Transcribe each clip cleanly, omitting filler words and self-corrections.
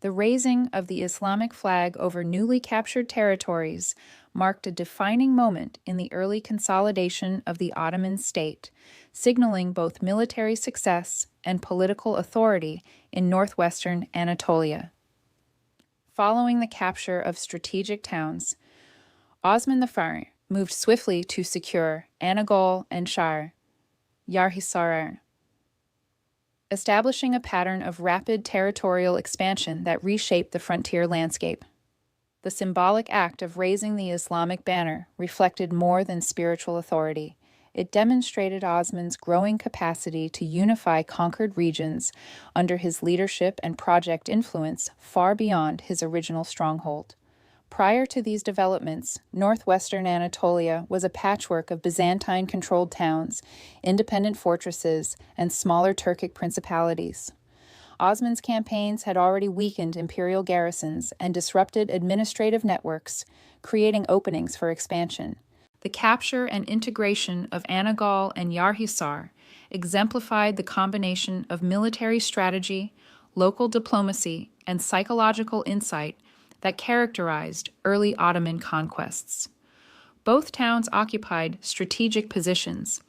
The raising of the Islamic flag over newly captured territories marked a defining moment in the early consolidation of the Ottoman state, signaling both military success and political authority in northwestern Anatolia. Following the capture of strategic towns, Osman I moved swiftly to secure Anagol and Yarhisar, establishing a pattern of rapid territorial expansion that reshaped the frontier landscape. The symbolic act of raising the Islamic banner reflected more than spiritual authority. It demonstrated Osman's growing capacity to unify conquered regions under his leadership and project influence far beyond his original stronghold. Prior to these developments, northwestern Anatolia was a patchwork of Byzantine-controlled towns, independent fortresses, and smaller Turkic principalities. Osman's campaigns had already weakened imperial garrisons and disrupted administrative networks, creating openings for expansion. The capture and integration of Anagol and Yarhisar exemplified the combination of military strategy, local diplomacy, and psychological insight that characterized early Ottoman conquests. Both towns occupied strategic positions.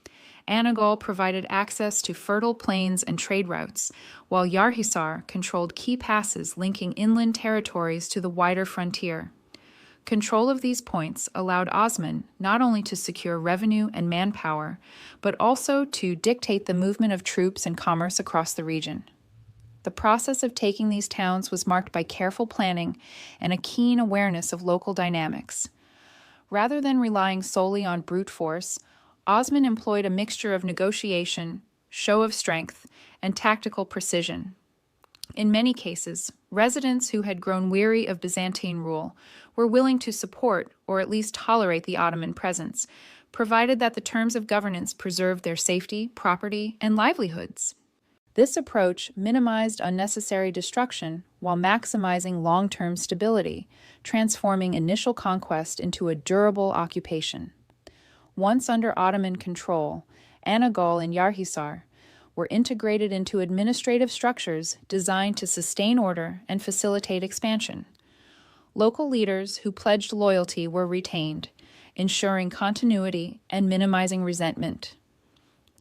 Anagol provided access to fertile plains and trade routes, while Yarhisar controlled key passes linking inland territories to the wider frontier. Control of these points allowed Osman not only to secure revenue and manpower, but also to dictate the movement of troops and commerce across the region. The process of taking these towns was marked by careful planning and a keen awareness of local dynamics. Rather than relying solely on brute force, Osman employed a mixture of negotiation, show of strength, and tactical precision. In many cases, residents who had grown weary of Byzantine rule were willing to support or at least tolerate the Ottoman presence, provided that the terms of governance preserved their safety, property, and livelihoods. This approach minimized unnecessary destruction while maximizing long-term stability, transforming initial conquest into a durable occupation. Once under Ottoman control, Anagol and Yarhisar were integrated into administrative structures designed to sustain order and facilitate expansion. Local leaders who pledged loyalty were retained, ensuring continuity and minimizing resentment.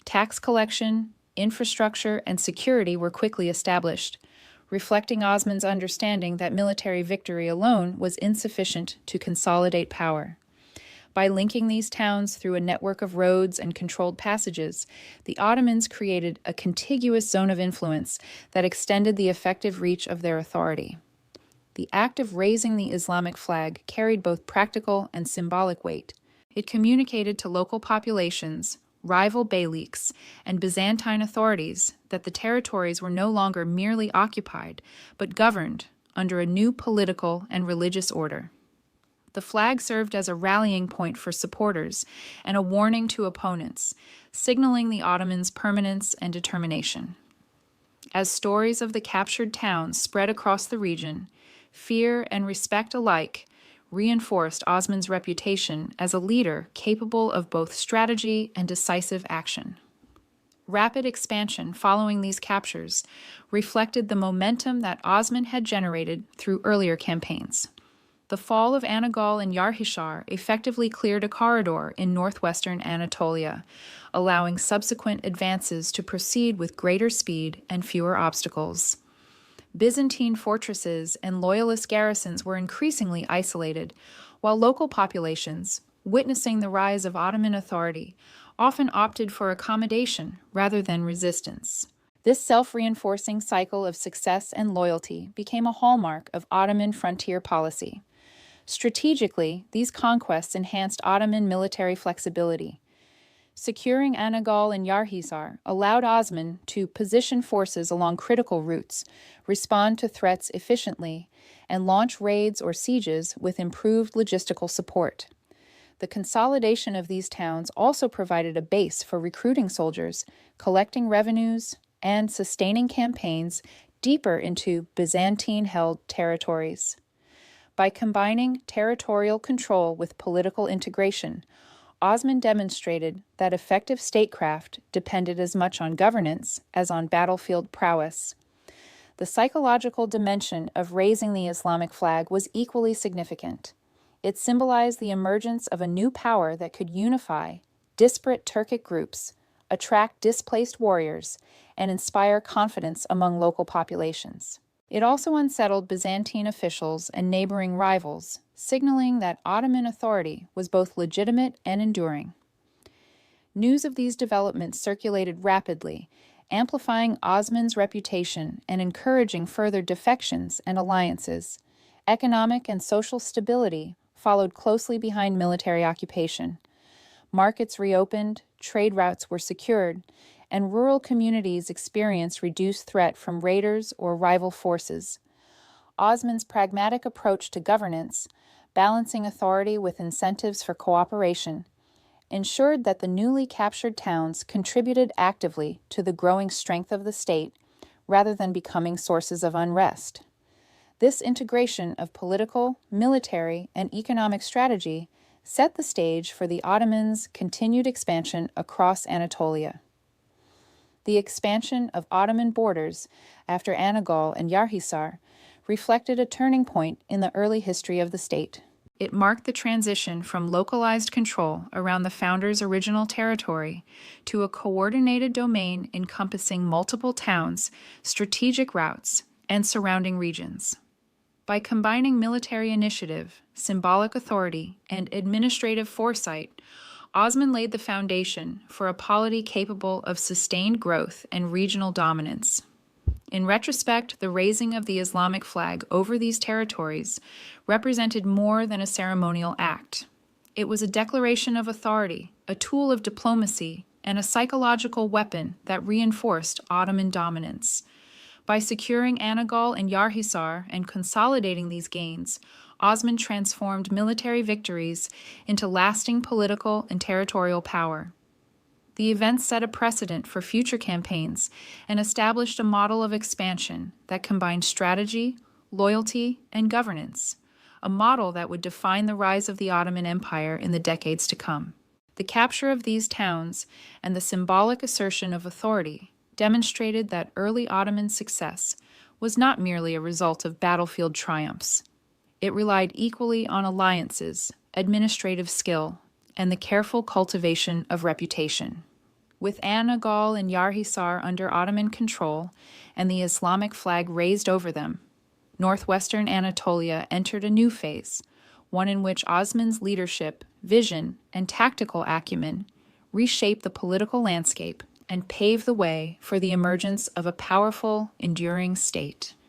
Tax collection, infrastructure, and security were quickly established, reflecting Osman's understanding that military victory alone was insufficient to consolidate power. By linking these towns through a network of roads and controlled passages, the Ottomans created a contiguous zone of influence that extended the effective reach of their authority. The act of raising the Islamic flag carried both practical and symbolic weight. It communicated to local populations, rival beyliks, and Byzantine authorities that the territories were no longer merely occupied, but governed under a new political and religious order. The flag served as a rallying point for supporters and a warning to opponents, signaling the Ottomans' permanence and determination. As stories of the captured towns spread across the region, fear and respect alike reinforced Osman's reputation as a leader capable of both strategy and decisive action. Rapid expansion following these captures reflected the momentum that Osman had generated through earlier campaigns. The fall of Anagol and Yarhisar effectively cleared a corridor in northwestern Anatolia, allowing subsequent advances to proceed with greater speed and fewer obstacles. Byzantine fortresses and loyalist garrisons were increasingly isolated, while local populations, witnessing the rise of Ottoman authority, often opted for accommodation rather than resistance. This self-reinforcing cycle of success and loyalty became a hallmark of Ottoman frontier policy. Strategically, these conquests enhanced Ottoman military flexibility. Securing Anagol and Yarhisar allowed Osman to position forces along critical routes, respond to threats efficiently, and launch raids or sieges with improved logistical support. The consolidation of these towns also provided a base for recruiting soldiers, collecting revenues, and sustaining campaigns deeper into Byzantine-held territories. By combining territorial control with political integration, Osman demonstrated that effective statecraft depended as much on governance as on battlefield prowess. The psychological dimension of raising the Islamic flag was equally significant. It symbolized the emergence of a new power that could unify disparate Turkic groups, attract displaced warriors, and inspire confidence among local populations. It also unsettled Byzantine officials and neighboring rivals, signaling that Ottoman authority was both legitimate and enduring. News of these developments circulated rapidly, amplifying Osman's reputation and encouraging further defections and alliances. Economic and social stability followed closely behind military occupation. Markets reopened, trade routes were secured, and rural communities experienced reduced threat from raiders or rival forces. Osman's pragmatic approach to governance, balancing authority with incentives for cooperation, ensured that the newly captured towns contributed actively to the growing strength of the state rather than becoming sources of unrest. This integration of political, military, and economic strategy set the stage for the Ottomans' continued expansion across Anatolia. The expansion of Ottoman borders after Anagol and Yarhisar reflected a turning point in the early history of the state. It marked the transition from localized control around the founders' original territory to a coordinated domain encompassing multiple towns, strategic routes, and surrounding regions. By combining military initiative, symbolic authority, and administrative foresight, Osman laid the foundation for a polity capable of sustained growth and regional dominance. In retrospect, the raising of the Islamic flag over these territories represented more than a ceremonial act. It was a declaration of authority, a tool of diplomacy, and a psychological weapon that reinforced Ottoman dominance. By securing Anagol and Yarhisar and consolidating these gains, Osman transformed military victories into lasting political and territorial power. The events set a precedent for future campaigns and established a model of expansion that combined strategy, loyalty, and governance, a model that would define the rise of the Ottoman Empire in the decades to come. The capture of these towns and the symbolic assertion of authority demonstrated that early Ottoman success was not merely a result of battlefield triumphs. It relied equally on alliances, administrative skill, and the careful cultivation of reputation. With Anagol and Yarhisar under Ottoman control and the Islamic flag raised over them, northwestern Anatolia entered a new phase, one in which Osman's leadership, vision, and tactical acumen reshaped the political landscape and paved the way for the emergence of a powerful, enduring state.